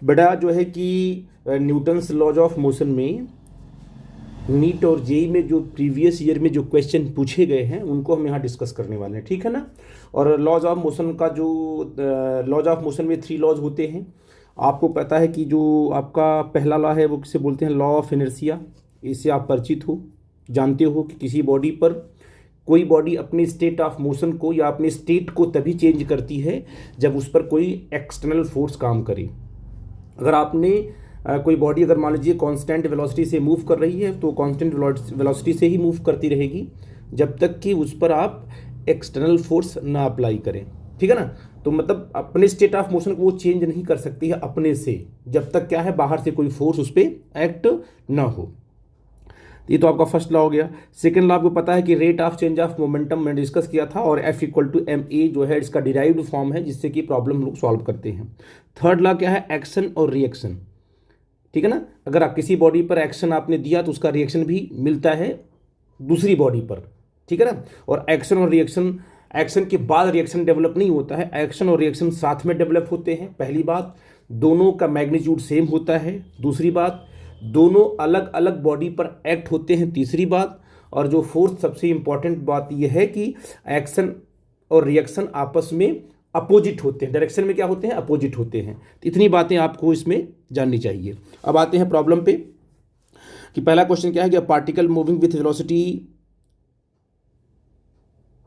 बेटा जो है कि न्यूटन्स लॉज ऑफ मोशन में नीट और जेई में जो प्रीवियस ईयर में जो क्वेश्चन पूछे गए हैं उनको हम यहाँ डिस्कस करने वाले हैं, ठीक है ना। और लॉज ऑफ मोशन का जो लॉज ऑफ मोशन में 3 लॉज होते हैं। आपको पता है कि जो आपका पहला लॉ है वो किसे बोलते हैं, लॉ ऑफ इनर्शिया। इससे आप परिचित हो, जानते हो कि किसी बॉडी पर कोई बॉडी अपने स्टेट ऑफ मोशन को या अपने स्टेट को तभी चेंज करती है जब उस पर कोई एक्सटर्नल फोर्स काम करे। अगर आपने कोई बॉडी अगर मान लीजिए कांस्टेंट वेलोसिटी से मूव कर रही है तो कांस्टेंट वेलोसिटी से ही मूव करती रहेगी जब तक कि उस पर आप एक्सटर्नल फोर्स ना अप्लाई करें, ठीक है ना। तो मतलब अपने स्टेट ऑफ मोशन को वो चेंज नहीं कर सकती है अपने से, जब तक क्या है बाहर से कोई फोर्स उस पर एक्ट ना हो। ये तो आपका फर्स्ट लॉ हो गया। सेकंड लॉ आपको पता है कि rate of change of momentum मैंने डिस्कस किया था, और F equal to M A जो है इसका डिराइव्ड फॉर्म है जिससे कि प्रॉब्लम लोग सॉल्व करते हैं। थर्ड लॉ क्या है, एक्शन और रिएक्शन, ठीक है ना। अगर आप किसी बॉडी पर एक्शन आपने दिया तो उसका रिएक्शन भी मिलता है दूसरी बॉडी पर, ठीक है ना। और एक्शन और रिएक्शन, एक्शन के बाद रिएक्शन डेवलप नहीं होता है, एक्शन और रिएक्शन साथ में डेवलप होते हैं। पहली बात, दोनों का मैग्नीट्यूड सेम होता है। दूसरी बात, दोनों अलग अलग बॉडी पर एक्ट होते हैं। तीसरी बात, और जो फोर्थ सबसे इंपॉर्टेंट बात यह है कि एक्शन और रिएक्शन आपस में अपोजिट होते हैं, डायरेक्शन में क्या होते हैं, अपोजिट होते हैं। तो इतनी बातें आपको इसमें जाननी चाहिए। अब आते हैं प्रॉब्लम पे कि पहला क्वेश्चन क्या है कि particle moving with velocity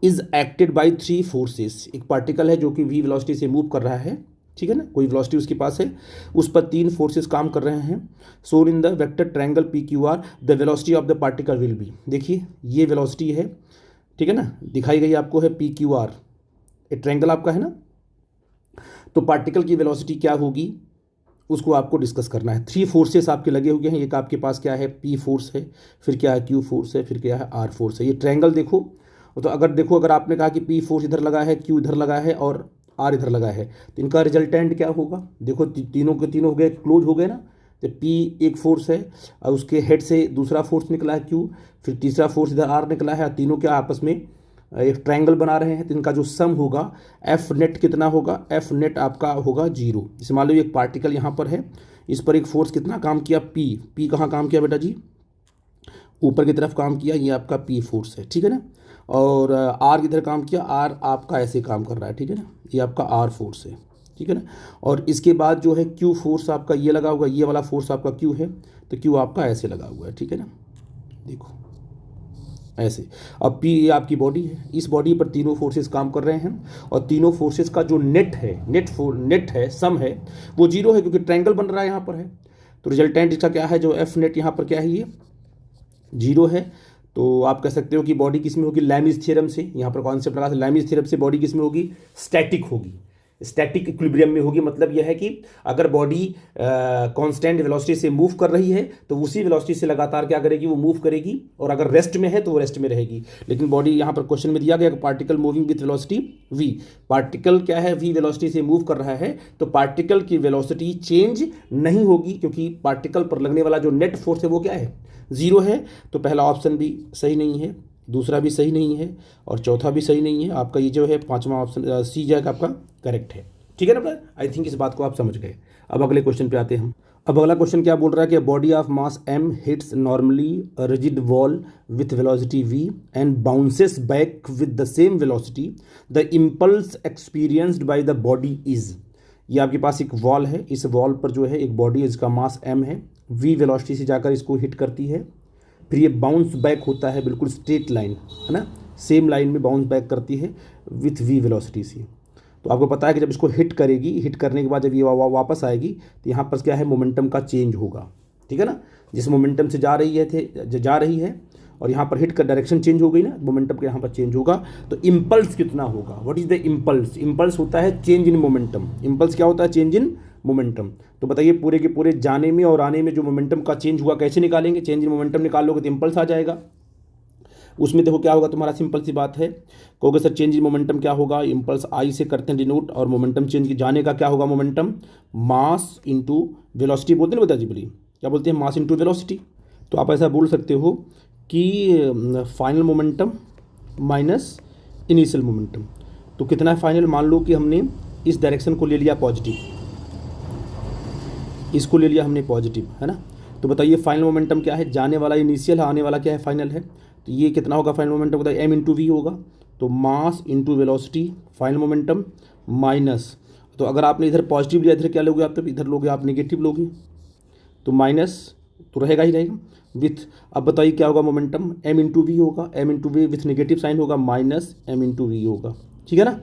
is acted by 3 forces. एक पार्टिकल है जो कि v वेलोसिटी से मूव कर रहा है, ठीक है ना, कोई वेलोसिटी उसके पास है, उस पर 3 फोर्सेस काम कर रहे हैं। So in the vector triangle P Q R the velocity of the particle will be. देखिए ये वेलोसिटी है, ठीक है ना, दिखाई गई आपको है पी क्यू आर, ये ट्रायंगल आपका है ना। तो पार्टिकल की वेलोसिटी क्या होगी उसको आपको डिस्कस करना है। 3 फोर्सेस आपके लगे हुए हैं। एक आपके पास क्या है, पी फोर्स है, फिर क्या है क्यू फोर्स है, फिर क्या है आर फोर्स है। ये ट्रायंगल देखो, तो अगर आपने कहा कि पी फोर्स इधर लगा है, क्यू इधर लगा है और आर इधर लगा है, तो इनका रिजल्टेंट क्या होगा। देखो तीनों के तीनों हो गए, क्लोज हो गए ना। तो पी एक फोर्स है और उसके हेड से दूसरा फोर्स निकला है क्यू, फिर तीसरा फोर्स इधर आर निकला है, तीनों क्या आपस में एक ट्रायंगल बना रहे हैं। तो इनका जो सम होगा एफ नेट कितना होगा, एफ नेट आपका होगा 0। जैसे मान लो एक पार्टिकल यहाँ पर है, इस पर एक फोर्स कितना काम किया, पी कहाँ काम किया बेटा जी, ऊपर की तरफ काम किया, ये आपका पी फोर्स है, ठीक है ना। और आर किधर काम किया, आर आपका ऐसे काम कर रहा है, ठीक है ना, ये आपका आर फोर्स है, ठीक है ना। और इसके बाद जो है क्यू फोर्स आपका ये लगा हुआ, ये वाला फोर्स आपका क्यू है, तो क्यू आपका ऐसे लगा हुआ है, ठीक है ना, देखो ऐसे। अब पी ये आपकी बॉडी है, इस बॉडी पर तीनों फोर्सेस काम कर रहे हैं, और तीनों फोर्सेस का जो नेट है, नेट है, सम है, वो 0 है क्योंकि ट्रायंगल बन रहा है यहाँ पर है। तो रिजल्टेंट इसका क्या है, जो एफ नेट यहाँ पर क्या है, ये 0 है। तो आप कह सकते हो कि बॉडी किस में होगी, लैमिज थ्योरम से, यहाँ पर कॉन्सेप्ट लगा, लैमिज थ्योरम से बॉडी किस में होगी, स्टैटिक होगी, स्टैटिक इक्विलिब्रियम में होगी। मतलब यह है कि अगर बॉडी कांस्टेंट वेलोसिटी से मूव कर रही है तो उसी वेलोसिटी से लगातार क्या करेगी, वो मूव करेगी, और अगर रेस्ट में है तो वो रेस्ट में रहेगी। लेकिन बॉडी यहाँ पर क्वेश्चन में दिया गया कि particle moving with velocity v, particle क्या है, v वेलोसिटी से मूव कर रहा है, तो पार्टिकल की वेलोसिटी चेंज नहीं होगी क्योंकि पार्टिकल पर लगने वाला जो नेट फोर्स है वो क्या है, 0 है। तो पहला ऑप्शन भी सही नहीं है, दूसरा भी सही नहीं है, और चौथा भी सही नहीं है। आपका ये जो है 5वां ऑप्शन सी जाएगा आपका करेक्ट है, ठीक है ना ब्रदर। आई थिंक इस बात को आप समझ गए। अब अगले क्वेश्चन पे आते हैं हम। अब अगला क्वेश्चन क्या बोल रहा है कि body of mass m hits normally rigid wall with velocity v and bounces back with the same velocity, the impulse experienced by the body is. ये आपके पास एक वॉल है, इस वॉल पर जो है एक बॉडी है जिसका मास m है, v वेलोसिटी से जाकर इसको हिट करती है, फिर ये बाउंस बैक होता है बिल्कुल स्ट्रेट लाइन, है ना, सेम लाइन में बाउंस बैक करती है विथ v वेलोसिटी से। तो आपको पता है कि जब इसको हिट करेगी, हिट करने के बाद जब ये वापस आएगी तो यहाँ पर क्या है, मोमेंटम का चेंज होगा, ठीक है ना। जिस मोमेंटम से जा रही है और यहाँ पर हिट का डायरेक्शन चेंज हो गई ना, मोमेंटम का यहाँ पर चेंज होगा। तो इम्पल्स कितना होगा, what is the impulse, impulse होता है चेंज इन मोमेंटम। इम्पल्स क्या होता है, चेंज इन मोमेंटम। तो बताइए पूरे के पूरे जाने में और आने में जो मोमेंटम का चेंज हुआ कैसे निकालेंगे, चेंज इन मोमेंटम निकालोगे तो इम्पल्स आ जाएगा। उसमें देखो क्या होगा तुम्हारा, सिंपल सी बात है, कहोगे सर चेंज इन मोमेंटम क्या होगा, इम्पल्स आई से करते हैं डिनोट, और मोमेंटम चेंज जाने का क्या होगा, मोमेंटम मास इंटू वेलोसिटी बोलते हैं ना बताजी, बोलिए क्या बोलते हैं, मास इंटू वेलोसिटी। तो आप ऐसा बोल सकते हो कि final momentum minus initial momentum. तो कितना है फाइनल, मान लो कि हमने इस डायरेक्शन को ले लिया पॉजिटिव, इसको ले लिया हमने पॉजिटिव, है ना। तो बताइए फाइनल मोमेंटम क्या है, जाने वाला इनिशियल है, आने वाला क्या है फाइनल है। तो ये कितना होगा फाइनल मोमेंटम, बताइए एम इंटू वी होगा। तो mass into velocity final momentum minus, तो अगर आपने इधर पॉजिटिव लिया इधर क्या लोगे आप, तब इधर लोगे आप नेगेटिव लोगे, तो माइनस तो रहेगा ही रहेगा विथ। अब बताइए क्या होगा मोमेंटम, एम इंटू वी होगा, M into V with negative sign होगा, माइनस एम इंटू वी होगा, ठीक है ना।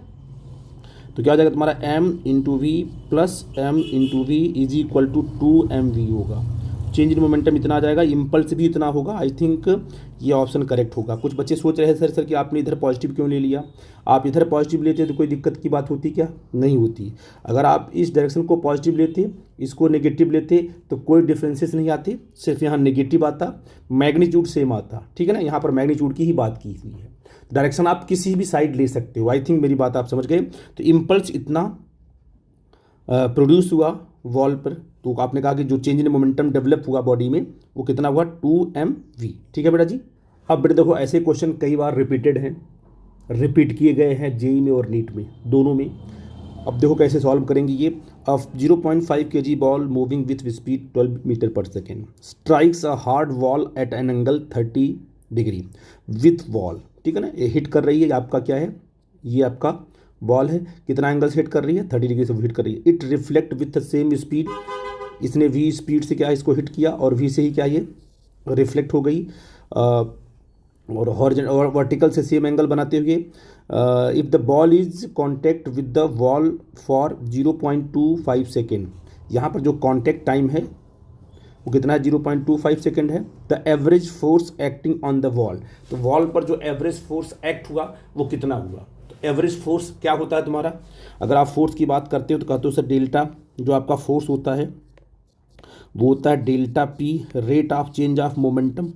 तो क्या हो जाएगा तुम्हारा M into V plus M into V is equal to 2mv होगा। चेंज इन मोमेंटम इतना आ जाएगा, इम्पल्स भी इतना होगा। आई थिंक ये ऑप्शन करेक्ट होगा। कुछ बच्चे सोच रहे हैं सर कि आपने इधर पॉजिटिव क्यों ले लिया, आप इधर पॉजिटिव लेते तो कोई दिक्कत की बात होती क्या, नहीं होती। अगर आप इस डायरेक्शन को पॉजिटिव लेते, इसको नेगेटिव लेते तो कोई डिफरेंसेस नहीं आते, सिर्फ यहाँ नेगेटिव आता, मैग्नीट्यूड सेम आता, ठीक है ना। यहाँ पर मैग्नीट्यूड की ही बात की हुई है। डायरेक्शन आप किसी भी साइड ले सकते हो। आई थिंक मेरी बात आप समझ गए। तो इम्पल्स इतना प्रोड्यूस हुआ वॉल पर, तो आपने कहा कि जो चेंज इन मोमेंटम डेवलप हुआ बॉडी में वो कितना हुआ 2mv, ठीक है बेटा जी। अब बेटा देखो ऐसे क्वेश्चन कई बार रिपीटेड हैं, रिपीट किए गए हैं जेई में और नीट में, दोनों में। अब देखो कैसे सॉल्व करेंगे ये। 0.5 kg ball moving with speed 12 metre per second strikes a hard wall at an angle 30 degree with wall, ठीक है ना। ये हिट कर रही है, आपका क्या है, ये आपका बॉल है, कितना एंगल से हिट कर रही है, 30 डिग्री से हिट कर रही है। It reflect with the same speed, इसने v स्पीड से क्या है इसको हिट किया और v से ही क्या ये रिफ्लेक्ट हो गई, और हॉरिजॉन्टल और वर्टिकल से सेम एंगल बनाते हुए। If the ball is contact with the wall for 0.25 second, यहाँ पर जो कॉन्टैक्ट टाइम है वो कितना है 0.25 सेकेंड है। The average force acting on the wall, तो वॉल पर जो एवरेज फोर्स एक्ट हुआ वो कितना हुआ। तो एवरेज फोर्स क्या होता है तुम्हारा, अगर आप फोर्स की बात करते हो तो कहते हो सर डेल्टा, जो आपका फोर्स होता है वो होता है delta P, rate of change of momentum,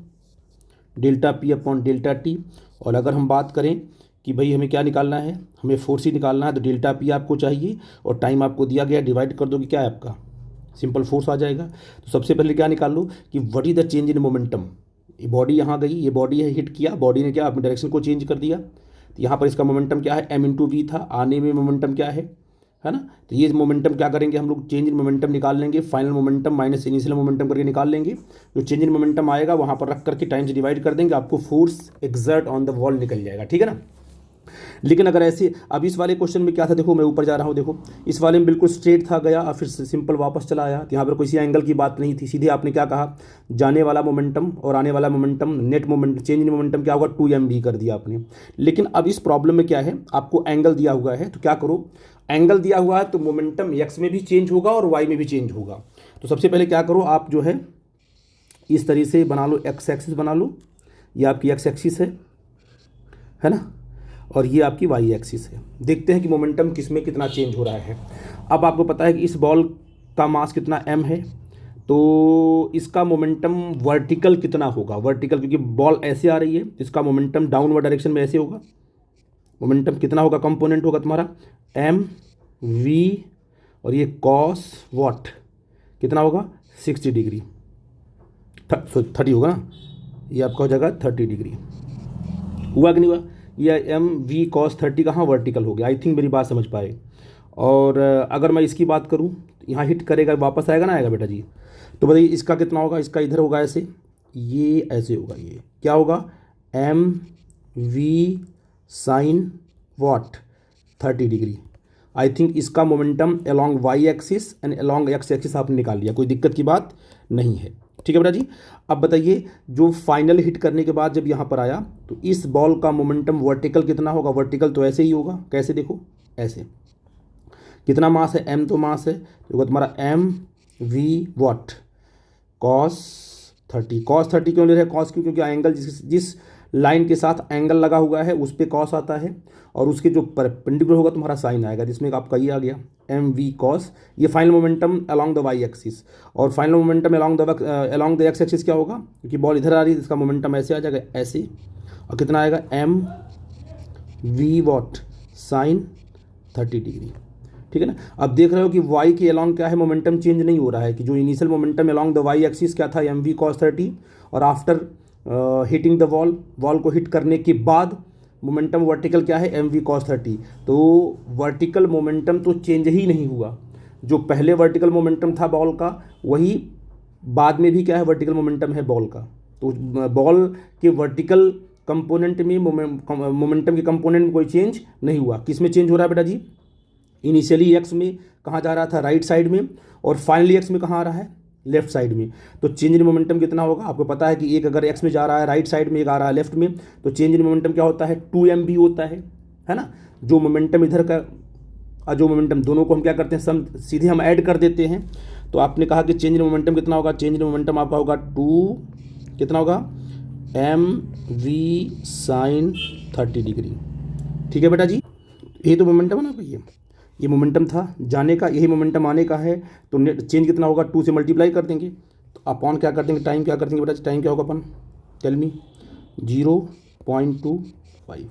delta P upon delta T. और अगर हम बात करें कि भाई हमें क्या निकालना है, हमें फोर्स ही निकालना है, तो डेल्टा पी आपको चाहिए और टाइम आपको दिया गया, डिवाइड कर दोगे क्या है आपका सिंपल फोर्स आ जाएगा। तो सबसे पहले क्या निकाल लो कि what is the change in momentum. ये बॉडी यहाँ गई, ये बॉडी है, हिट किया, बॉडी ने क्या अपने डायरेक्शन को चेंज कर दिया, तो यहाँ पर इसका मोमेंटम क्या है एम इंटू वी था, आने में मोमेंटम क्या है ना। तो ये मोमेंटम क्या करेंगे हम लोग, चेंज इन मोमेंटम निकाल लेंगे, final momentum minus initial momentum करके निकाल लेंगे। जो चेंज इन मोमेंटम आएगा वहाँ पर रख करके टाइम से डिवाइड कर देंगे, आपको force exert on the wall निकल जाएगा, ठीक है ना। लेकिन अगर ऐसे, अब इस वाले क्वेश्चन में क्या था, देखो मैं ऊपर जा रहा हूँ, देखो इस वाले में बिल्कुल स्ट्रेट था गया और फिर सिंपल वापस चला आया, तो यहाँ पर किसी एंगल की बात नहीं थी, सीधे आपने क्या कहा जाने वाला मोमेंटम और आने वाला momentum, net moment change in momentum क्या होगा 2mv कर दिया आपने। लेकिन अब इस प्रॉब्लम में क्या है, आपको एंगल दिया हुआ है, तो क्या करो, एंगल दिया हुआ है तो मोमेंटम एक्स में भी चेंज होगा और वाई में भी चेंज होगा। तो सबसे पहले क्या करो, आप जो है इस तरीके से बना लो, एक्स एक्सिस बना लो, ये आपकी एक्स एक्सिस है ना, और ये आपकी वाई एक्सिस है। देखते हैं कि मोमेंटम किस में कितना चेंज हो रहा है। अब आपको पता है कि इस बॉल का मास कितना m है, तो इसका मोमेंटम वर्टिकल कितना होगा, वर्टिकल क्योंकि बॉल ऐसे आ रही है, इसका मोमेंटम डाउनवर्ड डायरेक्शन में ऐसे होगा। मोमेंटम कितना होगा, कंपोनेंट होगा तुम्हारा m v और ये कॉस वॉट कितना होगा 60 डिग्री, 30 होगा ना, ये आपका हो जाएगा 30 डिग्री। हुआ कि नहीं हुआ, या एम वी कॉस 30 कहाँ वर्टिकल हो गया। आई थिंक मेरी बात समझ पाए। और अगर मैं इसकी बात करूँ, यहाँ हिट करेगा वापस आएगा ना, आएगा बेटा जी। तो बताइए इसका कितना होगा, इसका इधर होगा ऐसे, ये ऐसे होगा, ये क्या होगा M V sine what 30 degree. I think इसका momentum along Y axis and along X axis आपने निकाल लिया, कोई दिक्कत की बात नहीं है, ठीक है बेटा जी। अब बताइए जो फाइनल हिट करने के बाद जब यहाँ पर आया तो इस बॉल का मोमेंटम वर्टिकल कितना होगा, वर्टिकल तो ऐसे ही होगा, कैसे देखो ऐसे, कितना मास है m, तो मास है तो तुम्हारा M V what cos 30। Cos 30 क्यों ले रहे हैं, कॉस क्यों, क्योंकि एंगल जिस लाइन के साथ एंगल लगा हुआ है उस पर कॉस आता है, और उसके जो परपेंडिकुलर होगा तुम्हारा साइन आएगा, जिसमें आपका ये आ गया एम वी कॉस। ये final momentum along the Y axis, और final momentum along the X axis क्या होगा, क्योंकि बॉल इधर आ रही है, इसका मोमेंटम ऐसे आ जाएगा ऐसे, और कितना आएगा M V what sine 30 degree, ठीक है ना। अब देख रहे हो कि वाई के अलॉन्ग क्या है, मोमेंटम चेंज नहीं हो रहा है, कि जो initial momentum along the Y axis क्या था एम वी कॉस 30, और आफ्टर हिटिंग द वॉल को हिट करने के बाद मोमेंटम वर्टिकल क्या है एम वी कॉस 30। तो वर्टिकल मोमेंटम तो चेंज ही नहीं हुआ, जो पहले वर्टिकल मोमेंटम था बॉल का वही बाद में भी क्या है, वर्टिकल मोमेंटम है बॉल का। तो बॉल के वर्टिकल कंपोनेंट में मोमेंटम के कंपोनेंट में कोई चेंज नहीं हुआ। किस में चेंज हो रहा है बेटा जी? इनिशियली एक्स में कहाँ जा रहा था, राइट साइड में, और फाइनली एक्स में कहाँ आ रहा है, लेफ्ट साइड में। तो चेंज इन मोमेंटम कितना होगा? आपको पता है कि एक अगर एक्स में जा रहा है राइट साइड में, एक आ रहा है लेफ्ट में, तो चेंज इन मोमेंटम क्या होता है, 2mv होता है ना। जो मोमेंटम इधर का और जो मोमेंटम दोनों को हम क्या करते हैं, सम सीधे हम ऐड कर देते हैं। तो आपने कहा कि चेंज इन मोमेंटम कितना होगा? चेंज इन मोमेंटम आपका होगा 2, कितना होगा, mv sin 30 डिग्री। ठीक है बेटा जी, यही तो मोमेंटम है ना भैया, ये मोमेंटम था जाने का, यही मोमेंटम आने का है। तो नेट चेंज कितना होगा, 2 से मल्टीप्लाई कर देंगे। तो अपॉन क्या कर देंगे, टाइम क्या कर देंगे बेटा, टाइम क्या होगा अपन, टेल मी, 0.25,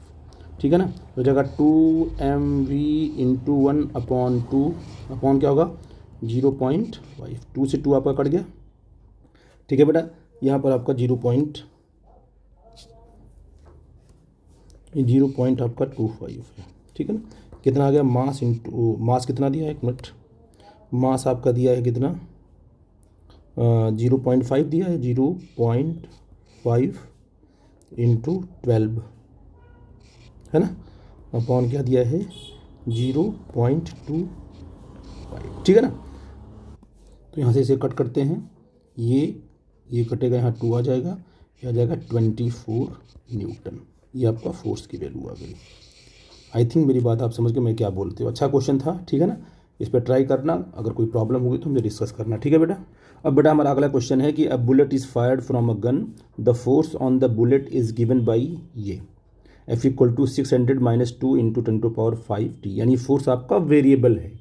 ठीक है ना। तो जगह 2mv इंटू 1/2 अपॉन क्या होगा 0.5, 2 से 2 आपका कट गया। ठीक है बेटा, यहाँ पर आपका 0 आपका 25 है। ठीक है ना, कितना आ गया, मास इंटू मास कितना दिया है, 1 मिनट, मास आपका दिया है कितना, 0.5 दिया है, 0.5 इंटू 12 है ना, अपॉन क्या दिया है 0.25। ठीक है ना। तो यहाँ से इसे कट करते हैं, ये कटेगा, यहाँ 2 आ जाएगा, ये आ जाएगा 24 न्यूटन। ये आपका फोर्स की वैल्यू आ गई। आई थिंक मेरी बात आप समझ के मैं क्या बोलते हो। अच्छा क्वेश्चन था, ठीक है ना, इस पर ट्राई करना, अगर कोई प्रॉब्लम होगी तो मुझे डिस्कस करना। ठीक है बेटा। अब बेटा हमारा अगला क्वेश्चन है कि a bullet is fired from a gun, the force on the bullet is given by ये, F = 600 - 2 × 10⁵ T, यानी फोर्स आपका वेरिएबल है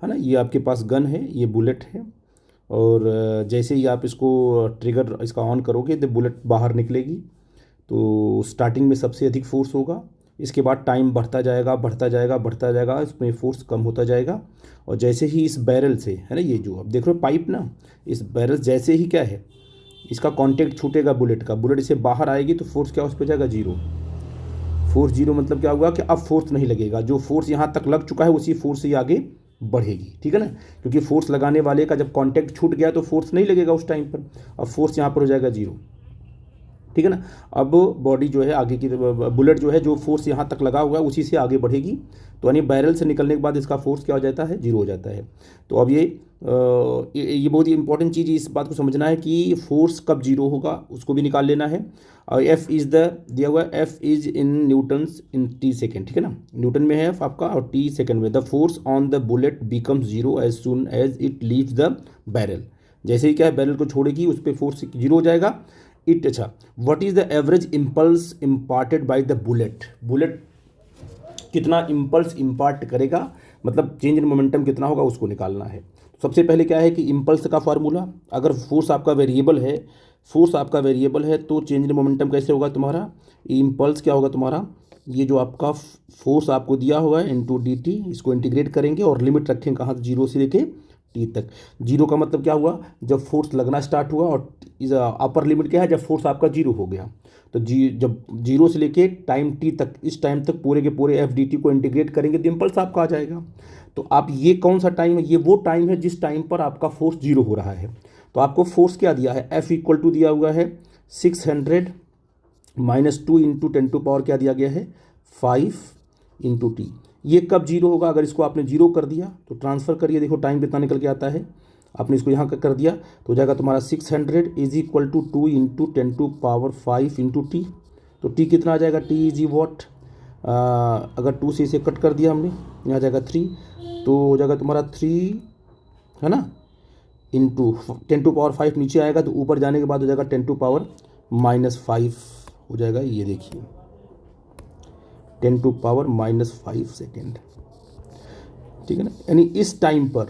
ना। ये आपके पास गन है, ये बुलेट है, और जैसे ही आप इसको ट्रिगर इसका ऑन करोगे तो बुलेट बाहर निकलेगी। तो स्टार्टिंग में सबसे अधिक फोर्स होगा, इसके बाद टाइम बढ़ता जाएगा बढ़ता जाएगा बढ़ता जाएगा, इसमें फोर्स कम होता जाएगा। और जैसे ही इस बैरल से, है ना, ये जो अब देख रहे हो पाइप ना, इस बैरल जैसे ही क्या है, इसका कांटेक्ट छूटेगा बुलेट का, बुलेट इसे बाहर आएगी तो फोर्स क्या उस पर जाएगा, 0। फोर्स 0 मतलब क्या हुआ कि अब फोर्स नहीं लगेगा, जो फोर्स यहाँ तक लग चुका है उसी फोर्स से आगे बढ़ेगी। ठीक है ना, क्योंकि फोर्स लगाने वाले का जब कांटेक्ट छूट गया तो फोर्स नहीं लगेगा उस टाइम पर, अब फोर्स यहाँ पर हो जाएगा 0। ठीक है ना। अब बॉडी जो है आगे की, बुलेट जो है जो फोर्स यहाँ तक लगा हुआ है उसी से आगे बढ़ेगी। तो यानी बैरल से निकलने के बाद इसका फोर्स क्या हो जाता है, 0 हो जाता है। तो अब ये बहुत ही इंपॉर्टेंट चीज़, इस बात को समझना है कि फोर्स कब 0 होगा उसको भी निकाल लेना है। और एफ इज़ द दिया हुआ है, F is in newtons in T second. ठीक है ना, न्यूटन में है एफ आपका और टी सेकेंड में। The force on the bullet becomes 0 as soon as it leaves the barrel, जैसे ही क्या है बैरल को छोड़ेगी उस पर फोर्स 0 हो जाएगा। इट, अच्छा, what is the average impulse imparted by the bullet, bullet कितना इम्पल्स इम्पार्ट करेगा, मतलब चेंज इन मोमेंटम कितना होगा उसको निकालना है। सबसे पहले क्या है कि इम्पल्स का फार्मूला, अगर फोर्स आपका वेरिएबल है, फोर्स आपका वेरिएबल है तो चेंज इन मोमेंटम कैसे होगा तुम्हारा, इम्पल्स क्या होगा तुम्हारा, ये जो आपका फोर्स आपको दिया हुआ है इंटू डी टी, इसको इंटीग्रेट करेंगे और लिमिट रखेंगे कहाँ, 0 से लेके टी तक। 0 का मतलब क्या हुआ, जब फोर्स लगना स्टार्ट हुआ, और अपर लिमिट क्या है, जब फोर्स आपका 0 हो गया। तो जब 0 से लेके टाइम टी तक, इस टाइम तक पूरे के पूरे एफ डी टी को इंटीग्रेट करेंगे तो इम्पल्स आपका आ जाएगा। तो आप ये कौन सा टाइम है, ये वो टाइम है जिस टाइम पर आपका फोर्स 0 हो रहा है। तो आपको फोर्स क्या दिया है, F = दिया हुआ है 600 - 2 × 10⁻, क्या दिया गया है 5 × T। ये कब 0 होगा, अगर इसको आपने 0 कर दिया तो ट्रांसफ़र करिए, देखो टाइम कितना निकल के आता है, आपने इसको यहाँ कर दिया तो हो जाएगा तुम्हारा 600 = 2 × 10⁵ × T। तो T कितना आ जाएगा, T इज़ वॉट, अगर 2 से इसे कट कर दिया हमने, यहाँ आ जाएगा 3, तो हो जाएगा तुम्हारा 3, है ना, इंटू 10⁵ नीचे आएगा तो ऊपर जाने के बाद हो जाएगा 10⁻⁻5 हो जाएगा। ये देखिए 10⁻⁻5 सेकेंड। ठीक है ना, यानी इस टाइम पर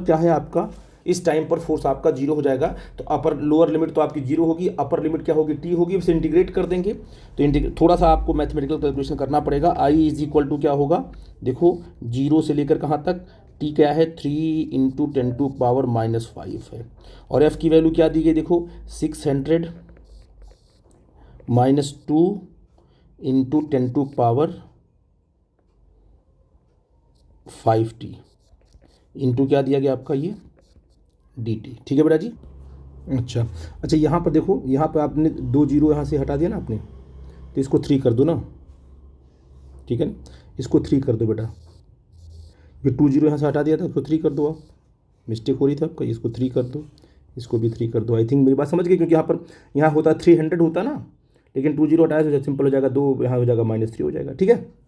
क्या है आपका, इस टाइम पर फोर्स आपका 0 हो जाएगा। तो अपर लोअर लिमिट तो आपकी 0 होगी, अपर लिमिट क्या होगी, टी होगी, उसे इंटीग्रेट कर देंगे। तो थोड़ा सा आपको मैथमेटिकल कैलकुलेशन करना पड़ेगा। आई इज इक्वल टू क्या होगा, देखो 0 से लेकर कहाँ तक, टी क्या है 3 × 10⁻⁻5 है, और एफ की वैल्यू क्या दी गई, देखो 600 - 2 × 10⁻⁵ 5t इंटू क्या दिया गया आपका ये dt। ठीक है बेटा जी। अच्छा यहाँ पर देखो, यहाँ पर आपने 2 जीरो यहाँ से हटा दिया ना आपने, तो इसको 3 कर दो ना, ठीक है ना, इसको 3 कर दो बेटा। ये 2 जीरो यहाँ से हटा दिया था, उसको 3 कर दो आप, मिस्टेक हो रही था आपका, इसको 3 कर दो, इसको भी 3 कर दो। आई थिंक मेरी बात समझ गई, क्योंकि यहाँ होता 300 होता ना, लेकिन 2 जीरो हटाया तो सिंपल हो जाएगा, 2 यहाँ हो जाएगा -3 हो जाएगा। ठीक है,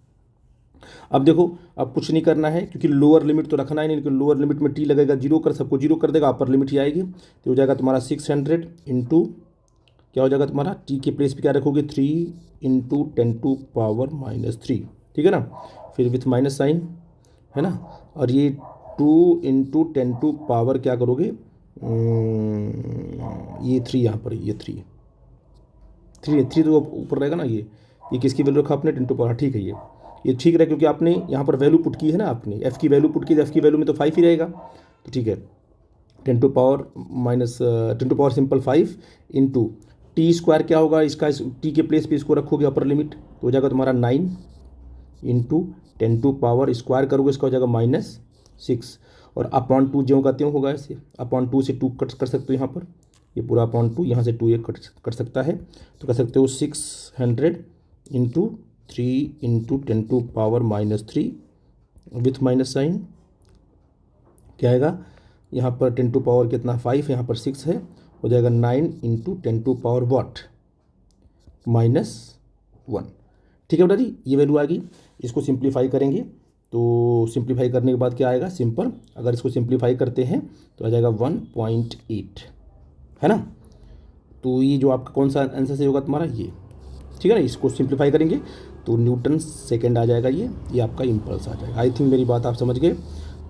अब देखो, अब कुछ नहीं करना है, क्योंकि लोअर लिमिट तो रखना ही नहीं, लेकिन लोअर लिमिट में टी लगेगा, जीरो कर सबको जीरो कर देगा, अपर लिमिट ही आएगी, तो हो जाएगा तुम्हारा 600 इंटू क्या हो जाएगा तुम्हारा, टी के प्लेस पे क्या रखोगे 3 इंटू 10⁻³ ठीक है ना, फिर विथ माइनस साइन है ना, और ये 2 इंटू 10⁻, क्या करोगे, ये 3 यहाँ पर, ये 3 तो ऊपर रहेगा ना, ये किसकी वैल्यू रखा आपने 10⁻, ठीक है, ये ठीक रहा, क्योंकि आपने यहाँ पर वैल्यू पुट की है ना, आपने एफ़ की वैल्यू पुट की, एफ़ की वैल्यू में तो 5 ही रहेगा, तो ठीक है, 10⁻⁻10 सिंपल 5 इंटू टी स्क्वायर क्या होगा इसका, टी के प्लेस पे इसको रखोगे अपर लिमिट, तो हो जाएगा तुम्हारा 9 इंटू 10⁻² करोगे, इसका हो जाएगा -6, और अपॉन 2 ज्यों का त्यों होगा, ऐसे अपॉन 2 से 2 कट कर सकते हो यहाँ पर, ये पूरा अपॉन 2, यहाँ से 2 एक कट सकता है, तो कर सकते हो 600 into 3 into 10⁻³ with minus sign, क्या आएगा यहाँ पर 10⁻, कितना 5, यहाँ पर 6 है, हो जाएगा 9 इंटू 10⁻⁻1। ठीक है बेटा जी, ये वैल्यू आ गई, इसको सिंप्लीफाई करेंगे, तो सिंप्लीफाई करने के बाद क्या आएगा, सिंपल, अगर इसको सिंप्लीफाई करते हैं तो आ जाएगा 1.8 है ना, तो ये जो आपका कौन सा आंसर से होगा तुम्हारा ये, ठीक है ना, इसको सिंप्लीफाई करेंगे तो न्यूटन सेकेंड आ जाएगा, ये आपका इम्पल्स आ जाएगा। आई थिंक मेरी बात आप समझ गए,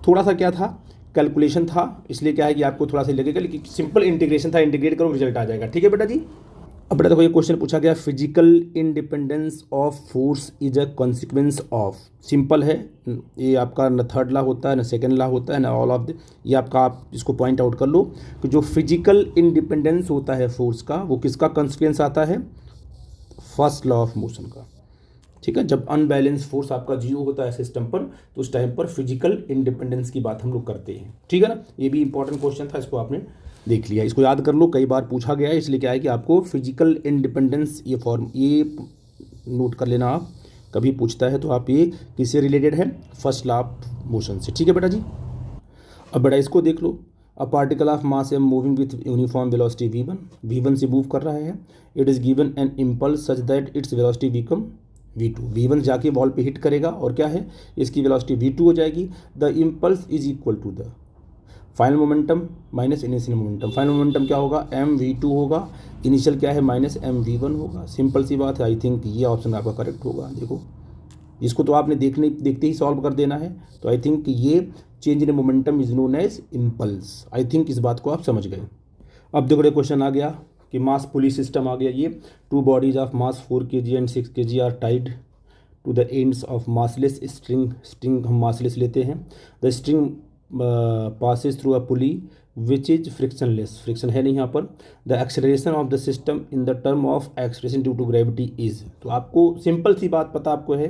थोड़ा सा क्या था, कैलकुलेशन था, इसलिए क्या है कि आपको थोड़ा सा लगेगा, लेकिन सिंपल इंटीग्रेशन था, इंटीग्रेट करो रिजल्ट आ जाएगा। ठीक है बेटा जी। अब बेटा देखो, ये क्वेश्चन पूछा गया, physical independence of force is a consequence of, simple है, ये आपका न थर्ड लॉ होता है, न सेकंड लॉ होता है, न ऑल ऑफ ये आपका, आप इसको पॉइंट आउट कर लो कि जो फिजिकल इंडिपेंडेंस होता है फोर्स का, वो किसका कॉन्सिक्वेंस आता है, फर्स्ट लॉ ऑफ मोशन का। ठीक है, जब अनबैलेंस फोर्स आपका जीरो होता है सिस्टम पर, तो उस टाइम पर फिजिकल इंडिपेंडेंस की बात हम लोग करते हैं। ठीक है ना, ये भी इंपॉर्टेंट क्वेश्चन था, इसको आपने देख लिया, इसको याद कर लो, कई बार पूछा गया है, इसलिए क्या है कि आपको फिजिकल इंडिपेंडेंस ये फॉर्म ये नोट कर लेना, आप कभी पूछता है तो आप ये किससे रिलेटेड है, फर्स्ट लॉ ऑफ मोशन से। ठीक है बेटा जी। अब बेटा इसको देख लो, a particle of mass M moving with uniform velocity v1 से मूव कर रहा है, it is given an impulse such that its velocity become v2, v1 जाके वॉल पे हिट करेगा, और क्या है, इसकी वेलोसिटी v2 हो जाएगी, the impulse is equal to the final momentum minus initial momentum, final momentum क्या होगा, mv2 होगा, इनिशियल क्या है -mv1 होगा, सिंपल सी बात है। आई थिंक ये ऑप्शन आपका करेक्ट होगा। देखो, इसको तो आपने देखते ही सॉल्व कर देना है, तो आई थिंक ये change in momentum is known as impulse. I think इस बात को आप समझ गए। अब देखो क्वेश्चन आ गया कि मास पुली सिस्टम आ गया, ये 2 bodies of mass 4 kg and 6 kg are tied to the ends of massless string हम मासलेस लेते हैं, the string passes through a pulley which is frictionless, friction है नहीं यहाँ पर, the acceleration of the system in the term of acceleration due to gravity is, तो आपको simple सी बात पता आपको है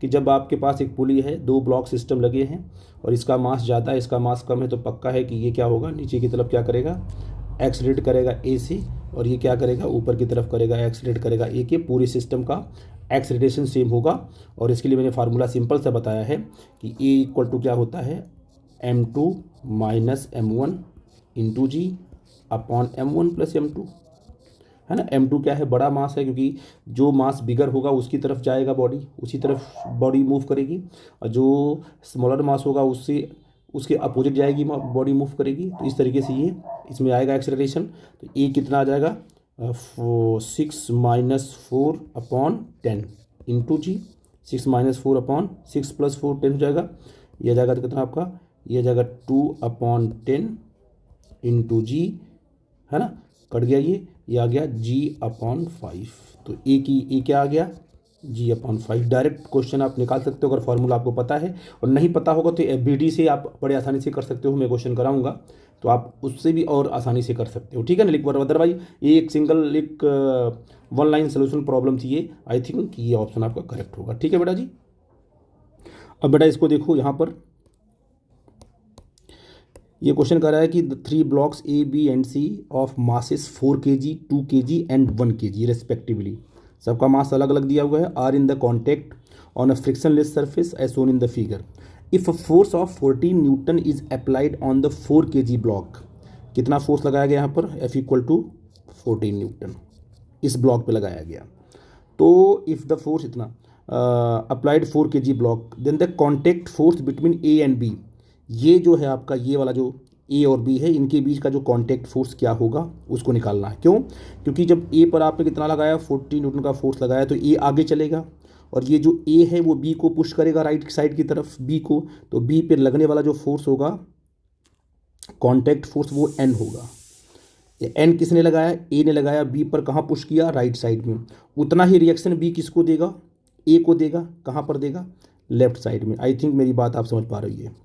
कि जब आपके पास एक पुली है, 2 ब्लॉक सिस्टम लगे हैं, और इसका मास ज़्यादा है, इसका मास कम है, तो पक्का है कि ये क्या होगा, नीचे की तरफ क्या करेगा, एक्सेलरेट करेगा ए से, और ये क्या करेगा, ऊपर की तरफ करेगा, एक्सेलरेट करेगा ए के, पूरे सिस्टम का एक्सेलरेशन सेम होगा। और इसके लिए मैंने फार्मूला सिंपल सा बताया है कि ए इक्वल टू क्या होता है, m2 माइनस m1 इंटू जी अपॉन m1 प्लस m2, है ना। m2 क्या है, बड़ा मास है, क्योंकि जो मास बिगर होगा उसकी तरफ जाएगा बॉडी, उसी तरफ बॉडी मूव करेगी, और जो स्मॉलर मास होगा उससे उसके अपोजिट जाएगी बॉडी मूव करेगी। तो इस तरीके से ये इसमें आएगा एक्सेलरेशन। तो ए कितना आ जाएगा, 6 माइनस 4 अपॉन 10 इंटू जी, 6 माइनस 4 अपॉन 6 प्लस 4 10 हो जाएगा, ये आ जाएगा तो कितना आपका, ये आ जाएगा 2/10 इंटू जी, है ना, कट गया, ये आ गया g/5। तो ए क्या आ गया, g/5। डायरेक्ट क्वेश्चन आप निकाल सकते हो अगर फॉर्मूला आपको पता है, और नहीं पता होगा तो एफबीडी से आप बड़े आसानी से कर सकते हो, मैं क्वेश्चन कराऊंगा तो आप उससे भी और आसानी से कर सकते हो। ठीक है ना, लिख अदरवाइज ये एक सिंगल एक 1 लाइन सोल्यूशन प्रॉब्लम थी ये। आई थिंक ये ऑप्शन आपका करेक्ट होगा। ठीक है बेटा जी। अब बेटा इसको देखो, यहाँ पर ये क्वेश्चन कर रहा है कि the 3 blocks A B and C of masses 4 kg 2 kg and 1 kg respectively, सबका मास अलग अलग दिया हुआ है, are in the contact on a frictionless surface as shown in the figure. If a force of 14 newton is applied on the 4 kg block, कितना force लगाया गया यहाँ पर, F इक्वल टू 14 न्यूटन इस ब्लॉक पे लगाया गया। तो इफ़ द फोर्स इतना applied 4 kg block, then the contact force between A and B, ये जो है आपका ये वाला जो ए और बी है इनके बीच का जो कॉन्टेक्ट फोर्स क्या होगा उसको निकालना है। क्यों? क्योंकि जब ए पर आपने कितना लगाया 14 न्यूटन का फोर्स लगाया तो ए आगे चलेगा और ये जो ए है वो बी को पुश करेगा राइट साइड की तरफ बी को, तो बी पे लगने वाला जो फोर्स होगा कॉन्टैक्ट फोर्स वो एन होगा। एन किसने लगाया, ए ने लगाया, बी पर कहाँ पुश किया, राइट साइड में, उतना ही रिएक्शन बी किसको देगा, ए को देगा, कहाँ पर देगा, लेफ्ट साइड में। आई थिंक मेरी बात आप समझ पा रही है।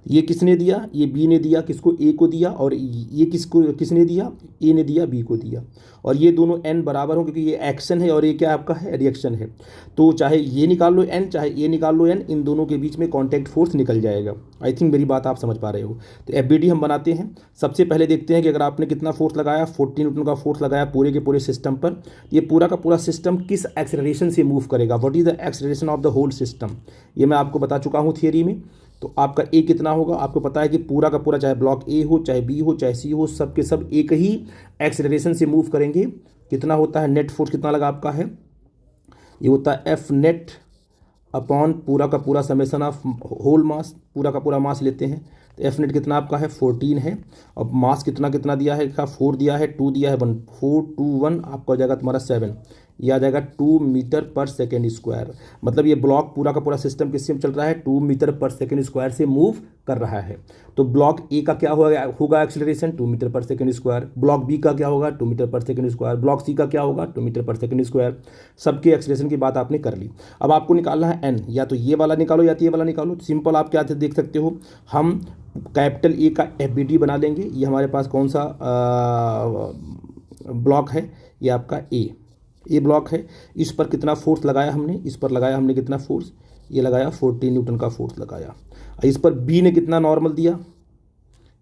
ये किसने दिया, ये बी ने दिया, किसको, ए को दिया, और ये किसने दिया, ए ने दिया, बी को दिया, और ये दोनों एन बराबर हो क्योंकि ये एक्शन है और ये क्या आपका है, रिएक्शन है। तो चाहे ये निकाल लो एन, चाहे ये निकाल लो एन, इन दोनों के बीच में कॉन्टैक्ट फोर्स निकल जाएगा। आई थिंक मेरी बात आप समझ पा रहे हो। तो एफबीडी हम बनाते हैं। सबसे पहले देखते हैं कि अगर आपने कितना फोर्स लगाया, 14 न्यूटन का फोर्स लगाया पूरे के पूरे सिस्टम पर, ये पूरा का पूरा सिस्टम किस एक्सेलरेशन से मूव करेगा, what is the acceleration of the whole system, ये मैं आपको बता चुका हूँ थियरी में। तो आपका ए कितना होगा, आपको पता है कि पूरा का पूरा चाहे ब्लॉक ए हो, चाहे बी हो, चाहे सी हो, सब के सब एक ही एक्सेलरेशन से मूव करेंगे। कितना होता है, नेट फोर्स कितना लगा आपका है, ये होता है एफ नेट अपॉन पूरा का पूरा समेसन ऑफ होल मास, पूरा का पूरा मास लेते हैं। तो एफ नेट कितना आपका है 14 है, अब मास कितना कितना दिया है, क्या 4 दिया है, 2 दिया है, 1 4 2 1 आपका हो जाएगा तुम्हारा 7, ये आ जाएगा 2 मीटर पर सेकेंड स्क्वायर। मतलब ये ब्लॉक पूरा का पूरा सिस्टम किससे चल रहा है, 2 मीटर पर सेकेंड स्क्वायर से मूव कर रहा है। तो ब्लॉक ए का क्या होगा acceleration 2 metre per second square, block B का क्या होगा 2 metre per second square, block C का क्या होगा 2 मीटर पर सेकेंड स्क्वायर। सबके एक्सेलरेशन की बात आपने कर ली। अब आपको निकालना है एन, या तो ये वाला निकालो या तो ये वाला निकालो। सिंपल आप क्या देख सकते हो, हम कैपिटल ए का एफबीडी बना लेंगे। ये हमारे पास कौन सा ब्लॉक है, ये आपका ए ब्लॉक है। इस पर कितना फोर्स लगाया हमने, इस पर लगाया हमने कितना फोर्स, ये लगाया 14 न्यूटन का फोर्स लगाया। इस पर बी ने कितना नॉर्मल दिया,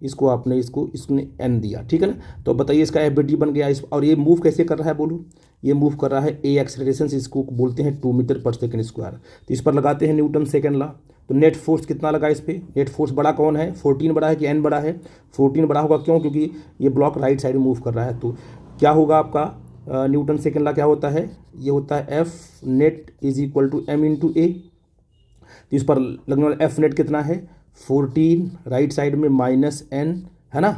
इसको आपने इसने एन दिया, ठीक है ना। तो बताइए इसका एफबीडी बन गया। और ये मूव कैसे कर रहा है बोलो, ये मूव कर रहा है ए एक्सेलरेशन से, इसको बोलते हैं 2 मीटर पर सेकेंड स्क्वायर। तो इस पर लगाते हैं न्यूटन सेकेंड ला। तो नेट फोर्स कितना लगा इस पर, नेट फोर्स बड़ा कौन है, 14 बड़ा है कि एन बड़ा है, 14 बड़ा होगा। क्यों, क्योंकि ये ब्लॉक राइट साइड में मूव कर रहा है। तो क्या होगा आपका न्यूटन सेकेंड ला क्या होता है, ये होता है F net is equal to M into A. तो इस पर लगने वाला एफ नेट कितना है 14, राइट साइड में माइनस एन है ना,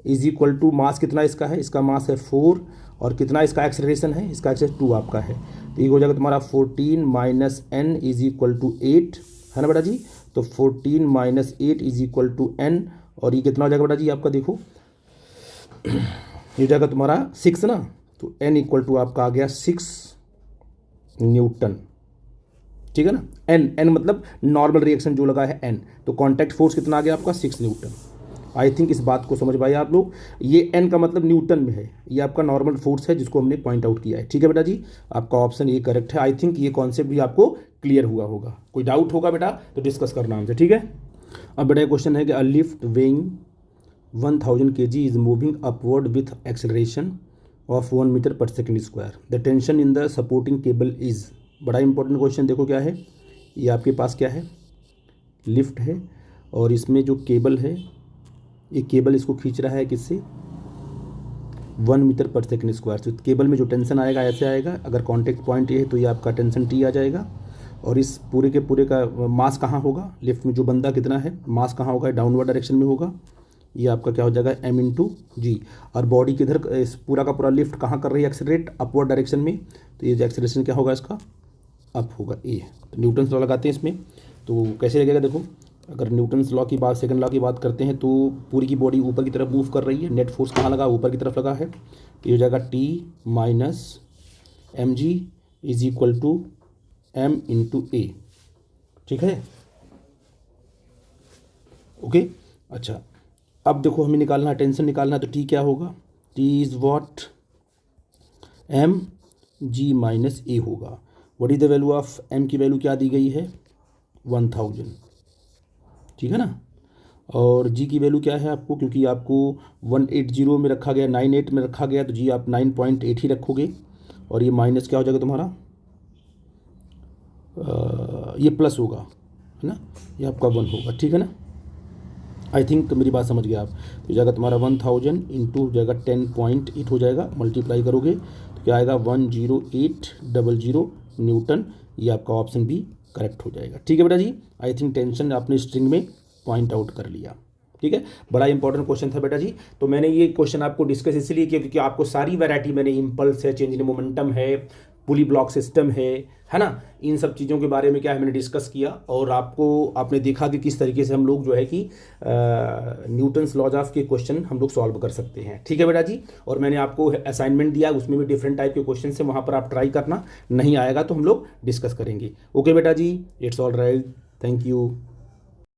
इज इक्वल टू मास कितना इसका है, इसका मास है 4, और कितना इसका एक्सेलरेशन है, इसका एक्सेलरेशन 2 आपका है। तो ये हो जाएगा तुम्हारा 14 minus N is equal to 8 है ना बेटा जी। तो 14 minus 8 is equal to N, और ये कितना हो जाएगा बेटा जी आपका, देखो ये हो जाएगा तुम्हारा 6 ना। तो एन इक्वल टू आपका आ गया 6 न्यूटन, ठीक है ना। एन मतलब नॉर्मल रिएक्शन जो लगा है एन, तो कांटेक्ट फोर्स कितना आ गया आपका 6 न्यूटन। आई थिंक इस बात को समझ पाए आप लोग। ये एन का मतलब न्यूटन में है, ये आपका नॉर्मल फोर्स है जिसको हमने पॉइंट आउट किया है, ठीक है बेटा जी। आपका ऑप्शन ए करेक्ट है। आई थिंक ये कॉन्सेप्ट भी आपको क्लियर हुआ होगा। कोई डाउट होगा बेटा तो डिस्कस करना हमसे, ठीक है। अब बेटा क्वेश्चन है कि a lift weighing 1000 kg is moving upward with acceleration of 1 metre per second square, the tension in the supporting cable is. बड़ा इंपॉर्टेंट क्वेश्चन, देखो क्या है, ये आपके पास क्या है, लिफ्ट है, और इसमें जो केबल है, ये केबल इसको खींच रहा है किससे, 1 मीटर पर सेकेंड स्क्वायर से। केबल में जो टेंशन आएगा ऐसे आएगा, अगर कॉन्टेक्ट पॉइंट ये है तो ये आपका टेंशन टी आ जाएगा। और इस पूरे के पूरे का मास कहाँ होगा, लिफ्ट में जो बंदा कितना है, मास कहाँ होगा, डाउनवर्ड डायरेक्शन में होगा। ये आपका क्या हो जाएगा एम इंटू जी। और बॉडी किधर, इस पूरा का पूरा लिफ्ट कहाँ कर रही है, एक्सेलरेट अपवर्ड डायरेक्शन में। तो ये जो एक्सेलरेशन क्या होगा इसका, अप होगा ए। तो न्यूटन्स लॉ लगाते हैं इसमें, तो कैसे लगेगा देखो, अगर न्यूटन्स लॉ की बात, सेकंड लॉ की बात करते हैं, तो पूरी की बॉडी ऊपर की तरफ मूव कर रही है, नेट फोर्स कहाँ लगा, ऊपर की तरफ लगा है। तो ये हो जाएगा T minus M G is equal to M into A, ठीक है, ओके। अच्छा, अब देखो हमें निकालना है, टेंशन निकालना है, तो टी क्या होगा, T is what, M G minus A होगा। What is the value of M की वैल्यू क्या दी गई है 1000, ठीक है ना। और जी की वैल्यू क्या है आपको, क्योंकि आपको 180 में रखा गया, 98 में रखा गया, तो जी आप 9.8 ही रखोगे। और ये माइनस क्या हो जाएगा तुम्हारा, ये प्लस होगा, है ना, ये आपका 1 होगा, ठीक है ना। आई थिंक मेरी बात समझ गए आप। तो जाएगा तुम्हारा 1000 इंटू हो जाएगा 10.8 हो जाएगा, मल्टीप्लाई करोगे तो क्या आएगा 10800 न्यूटन। ये आपका ऑप्शन भी करेक्ट हो जाएगा, ठीक है बेटा जी। आई थिंक टेंशन आपने स्ट्रिंग में पॉइंट आउट कर लिया, ठीक है। बड़ा इंपॉर्टेंट क्वेश्चन था बेटा जी। तो मैंने ये क्वेश्चन आपको डिस्कस इसलिए किया क्योंकि आपको सारी वैरायटी मैंने, इम्पल्स है, चेंज इन मोमेंटम है, पुली ब्लॉक सिस्टम है ना, इन सब चीज़ों के बारे में क्या है मैंने डिस्कस किया। और आपने देखा कि किस तरीके से हम लोग जो है कि न्यूटन्स लॉज ऑफ के क्वेश्चन हम लोग सॉल्व कर सकते हैं, ठीक है बेटा जी। और मैंने आपको असाइनमेंट दिया, उसमें भी डिफरेंट टाइप के क्वेश्चन है, वहाँ पर आप ट्राई करना, नहीं आएगा तो हम लोग डिस्कस करेंगे। ओके बेटा जी, it's all right, thank you.